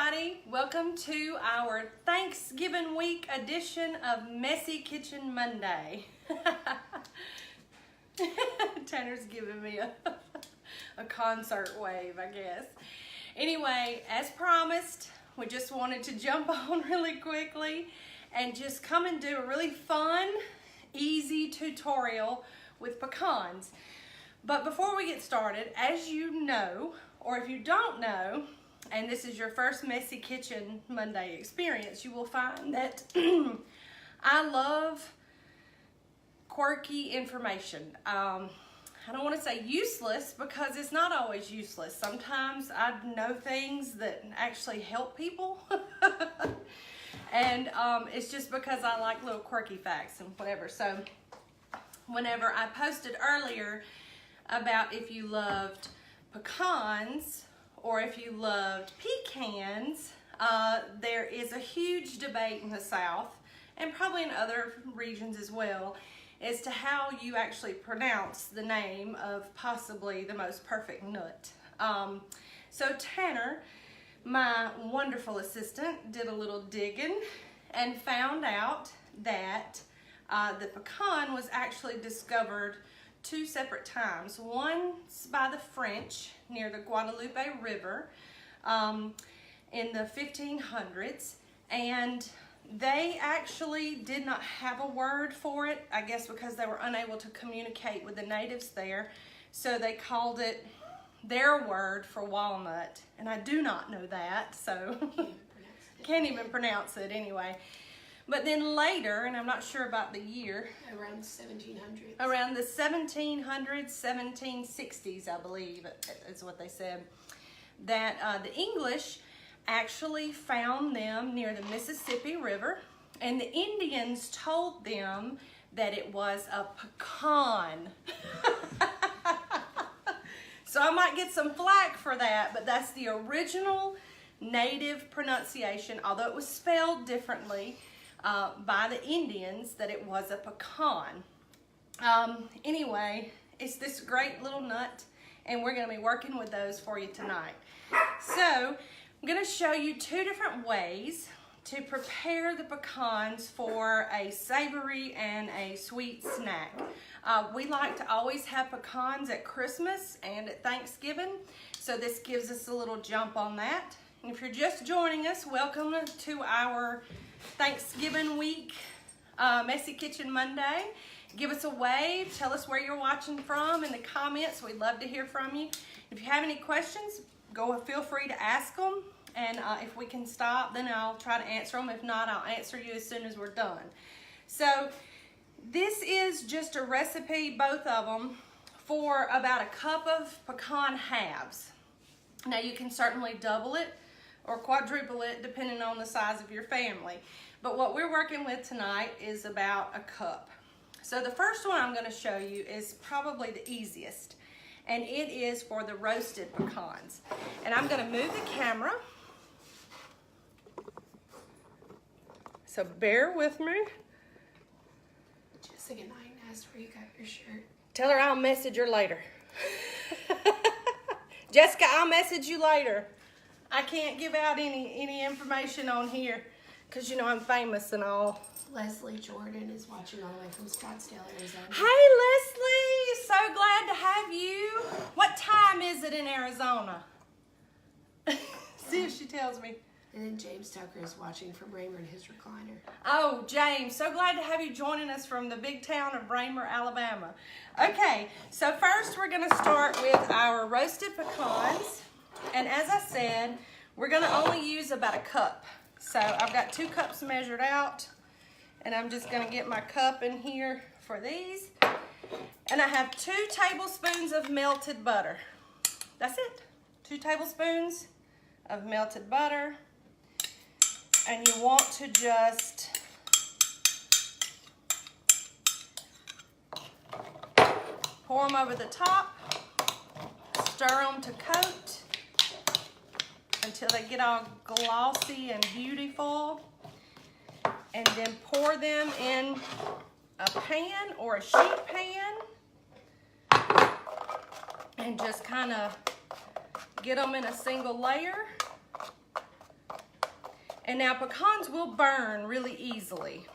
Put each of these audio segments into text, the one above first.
everybody. Welcome to our Thanksgiving week edition of Messy Kitchen Monday. Tanner's giving me a concert wave, I guess. Anyway, as promised, we just wanted to jump on really quickly and just come and do a really fun, easy tutorial with pecans. But before we get started, as you know, or if you don't know, and this is your first Messy Kitchen Monday experience, you will find that I love quirky information. I don't want to say useless because it's not always useless. Sometimes I know things that actually help people. And it's just because I like little quirky facts and whatever. So whenever I posted earlier about if you loved pecans or if you loved pecans, there is a huge debate in the South and probably in other regions as well as to how you actually pronounce the name of possibly the most perfect nut. So Tanner, my wonderful assistant, did a little digging and found out that the pecan was actually discovered two separate times. Once by the French near the Guadalupe River in the 1500s, and they actually did not have a word for it, I guess because they were unable to communicate with the natives there, so they called it their word for walnut, and I do not know that, so can't even pronounce it anyway. But then later, and I'm not sure about the year, around the 1700s. Around the 1700s, 1760s, I believe, is what they said, that the English actually found them near the Mississippi River, and the Indians told them that it was a pecan. So I might get some flack for that, but that's the original native pronunciation, although it was spelled differently by the Indians, that it was a pecan. Anyway, it's this great little nut, and we're going to be working with those for you tonight. So I'm going to show you two different ways to prepare the pecans for a savory and a sweet snack. We like to always have pecans at Christmas and at Thanksgiving, so this gives us a little jump on that. And if you're just joining us, welcome to our Thanksgiving week Messy Kitchen Monday. Give us a wave, tell us where you're watching from in the comments. We'd love to hear from you. If you have any questions, feel free to ask them, and if we can stop, then I'll try to answer them. If not, I'll answer you as soon as we're done. So this is just a recipe, both of them, for about a cup of pecan halves. Now you can certainly double it or quadruple it depending on the size of your family. But what we're working with tonight is about a cup. So the first one I'm going to show you is probably the easiest, and it is for the roasted pecans. And I'm going to move the camera, so bear with me. Jessica Knight asked where you got your shirt. Tell her I'll message her later. Jessica, I'll message you later. I can't give out any information on here because, you know, I'm famous and all. Leslie Jordan is watching all the way from Scottsdale, Arizona. Hey, Leslie. So glad to have you. What time is it in Arizona? See if she tells me. And then James Tucker is watching from Raymer in his recliner. Oh, James, so glad to have you joining us from the big town of Raymer, Alabama. Okay, so first we're going to start with our roasted pecans. And as I said, we're going to only use about a cup. So I've got 2 cups measured out, and I'm just going to get my cup in here for these. And I have 2 tablespoons of melted butter. That's it. 2 tablespoons of melted butter. And you want to just pour them over the top, stir them to coat until they get all glossy and beautiful, and then pour them in a pan or a sheet pan and just kind of get them in a single layer And now pecans will burn really easily.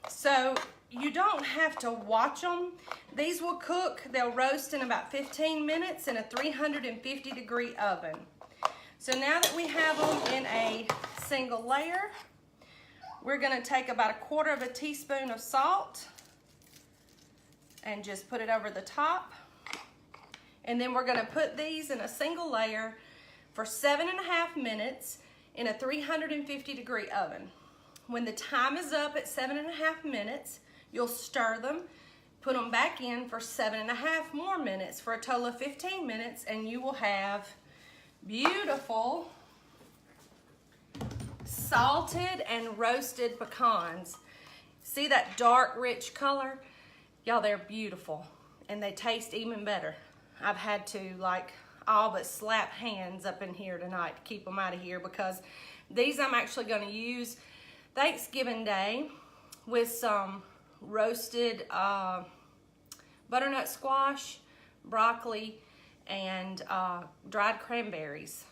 So you don't have to watch them. These will cook, they'll roast in about 15 minutes in a 350-degree oven. So now that we have them in a single layer, we're gonna take about 1/4 teaspoon of salt and just put it over the top. And then we're gonna put these in a single layer for 7.5 minutes in a 350-degree oven. When the time is up at 7.5 minutes, you'll stir them, put them back in for 7.5 more minutes for a total of 15 minutes, and you will have beautiful salted and roasted pecans. See that dark, rich color? Y'all, they're beautiful, and they taste even better. I've had to like all but slap hands up in here tonight to keep them out of here, because these I'm actually going to use Thanksgiving Day with some roasted butternut squash, broccoli, and dried cranberries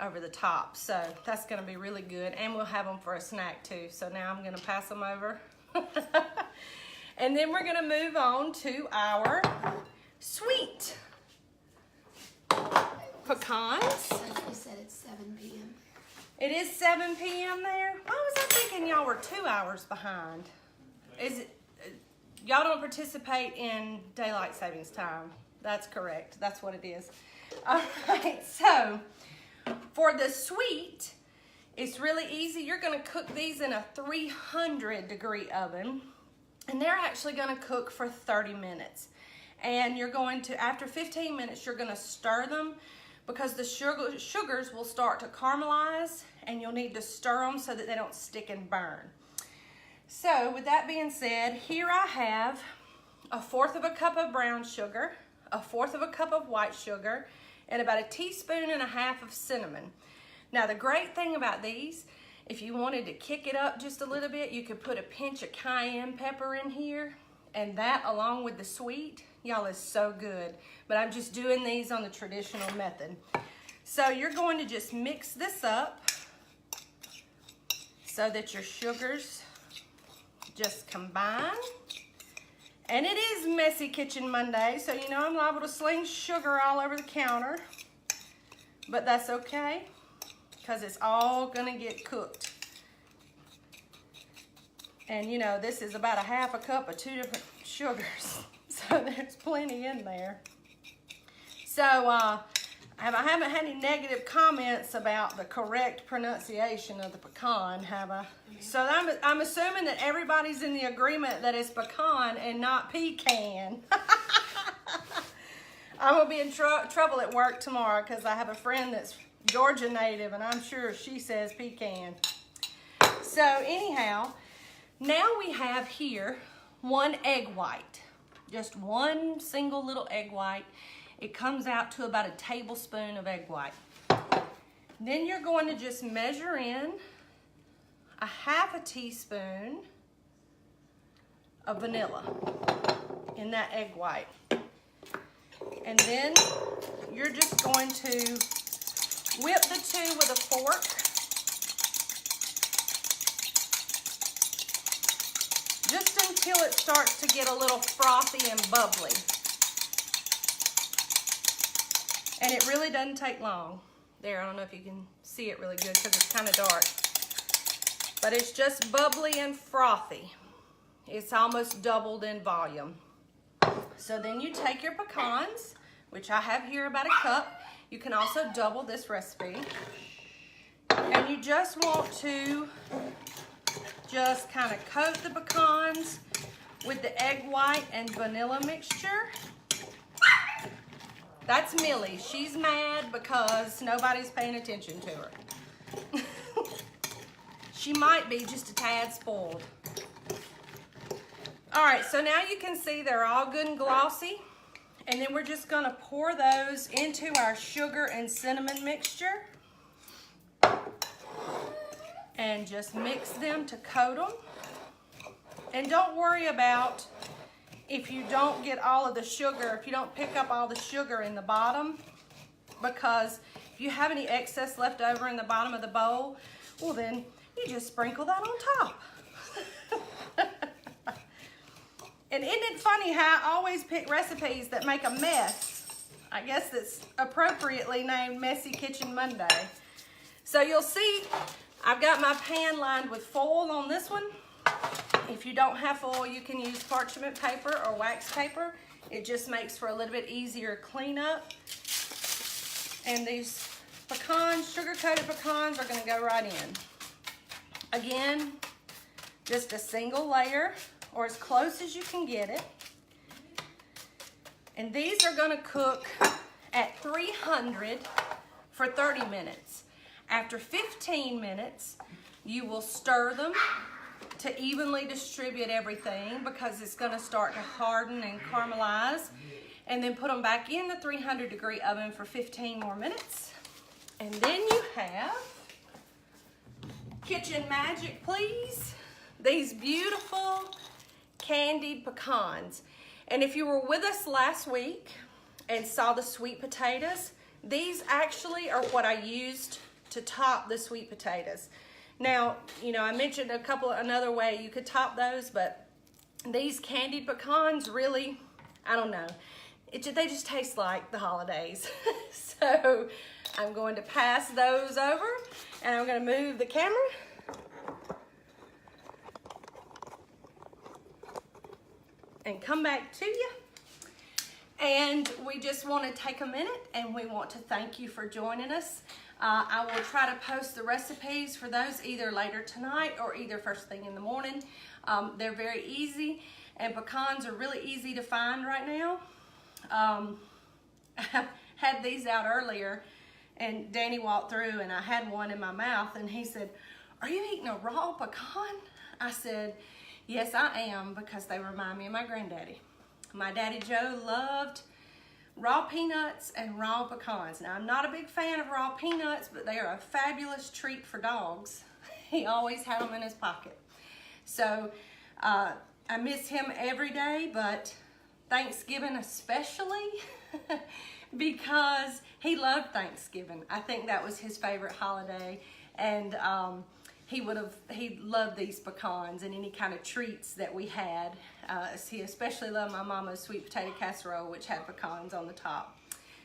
over the top. So that's going to be really good, and we'll have them for a snack too. So now I'm going to pass them over. And then we're going to move on to our sweet pecans. You said it's 7 p.m. It is 7 p.m. there? Why was I thinking y'all were 2 hours behind? Is it, y'all don't participate in daylight savings time. That's correct. That's what it is. All right, so for the sweet, it's really easy. You're gonna cook these in a 300-degree oven, and they're actually gonna cook for 30 minutes. And you're going to, after 15 minutes, you're gonna stir them, because the sugars will start to caramelize, and you'll need to stir them so that they don't stick and burn. So with that being said, here I have 1/4 cup of brown sugar, 1/4 cup of white sugar, and about 1.5 teaspoons of cinnamon. Now the great thing about these, if you wanted to kick it up just a little bit, you could put a pinch of cayenne pepper in here, and that along with the sweet, y'all, is so good. But I'm just doing these on the traditional method. So you're going to just mix this up so that your sugars just combine. And it is Messy Kitchen Monday, so you know I'm liable to sling sugar all over the counter. But that's okay, because it's all gonna get cooked. And you know, this is about 1/2 cup of 2 different sugars, so there's plenty in there. So I haven't had any negative comments about the correct pronunciation of the pecan, have I? So I'm assuming that everybody's in the agreement that it's pecan and not pecan. I'm gonna be in trouble at work tomorrow, because I have a friend that's Georgia native, and I'm sure she says pecan. So anyhow, now we have here 1 egg white, just 1 single little egg white. It comes out to about 1 tablespoon of egg white. Then you're going to just measure in 1/2 teaspoon of vanilla in that egg white. And then you're just going to whip the two with a fork. Just until it starts to get a little frothy and bubbly. And it really doesn't take long. There, I don't know if you can see it really good because it's kind of dark. But it's just bubbly and frothy. It's almost doubled in volume. So then you take your pecans, which I have here about 1 cup. You can also double this recipe. And you just want to just kind of coat the pecans with the egg white and vanilla mixture. That's Millie. She's mad because nobody's paying attention to her. She might be just a tad spoiled. All right, so now you can see they're all good and glossy. And then we're just gonna pour those into our sugar and cinnamon mixture. And just mix them to coat them. And don't worry about if you don't get all of the sugar, if you don't pick up all the sugar in the bottom, because if you have any excess left over in the bottom of the bowl, well then you just sprinkle that on top. And isn't it funny how I always pick recipes that make a mess? I guess that's appropriately named Messy Kitchen Monday. So you'll see I've got my pan lined with foil on this one. If you don't have foil, you can use parchment paper or wax paper. It just makes for a little bit easier cleanup. And these pecans, sugar-coated pecans, are gonna go right in. Again, just a single layer, or as close as you can get it. And these are gonna cook at 300 for 30 minutes. After 15 minutes, you will stir them to evenly distribute everything because it's gonna start to harden and caramelize. And then put them back in the 300-degree oven for 15 more minutes. And then you have, kitchen magic please, these beautiful candied pecans. And if you were with us last week and saw the sweet potatoes, these actually are what I used to top the sweet potatoes. Now, you know, I mentioned another way you could top those, but these candied pecans really, I don't know. They just taste like the holidays. So I'm going to pass those over and I'm going to move the camera. And come back to you. And we just want to take a minute and we want to thank you for joining us. I will try to post the recipes for those either later tonight or either first thing in the morning. They're very easy and pecans are really easy to find right now. I had these out earlier and Danny walked through and I had one in my mouth and he said, "Are you eating a raw pecan?" I said, "Yes, I am," because they remind me of my granddaddy. My daddy Joe loved raw peanuts and raw pecans. Now, I'm not a big fan of raw peanuts, but they are a fabulous treat for dogs. He always had them in his pocket. So I miss him every day, but Thanksgiving especially, because he loved Thanksgiving. I think that was his favorite holiday, and he loved these pecans and any kind of treats that we had. He especially loved my mama's sweet potato casserole, which had pecans on the top.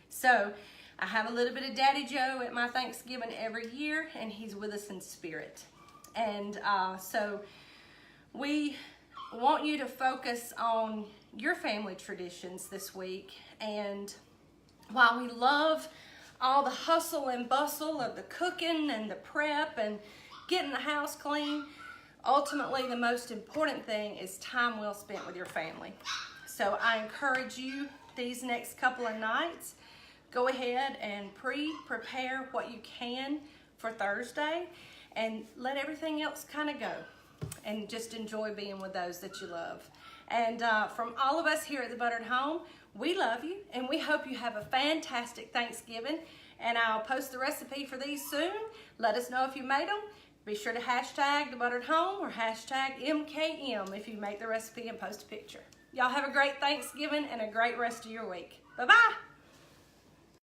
So I have a little bit of Daddy Joe at my Thanksgiving every year, and he's with us in spirit. And so we want you to focus on your family traditions this week. And while we love all the hustle and bustle of the cooking and the prep and getting the house clean, ultimately the most important thing is time well spent with your family. So I encourage you these next couple of nights, go ahead and prepare what you can for Thursday and let everything else kind of go and just enjoy being with those that you love. And from all of us here at the Buttered Home, we love you and we hope you have a fantastic Thanksgiving. And I'll post the recipe for these soon. Let us know if you made them. Be sure to hashtag the Buttered Home or hashtag MKM if you make the recipe and post a picture. Y'all have a great Thanksgiving and a great rest of your week. Bye-bye.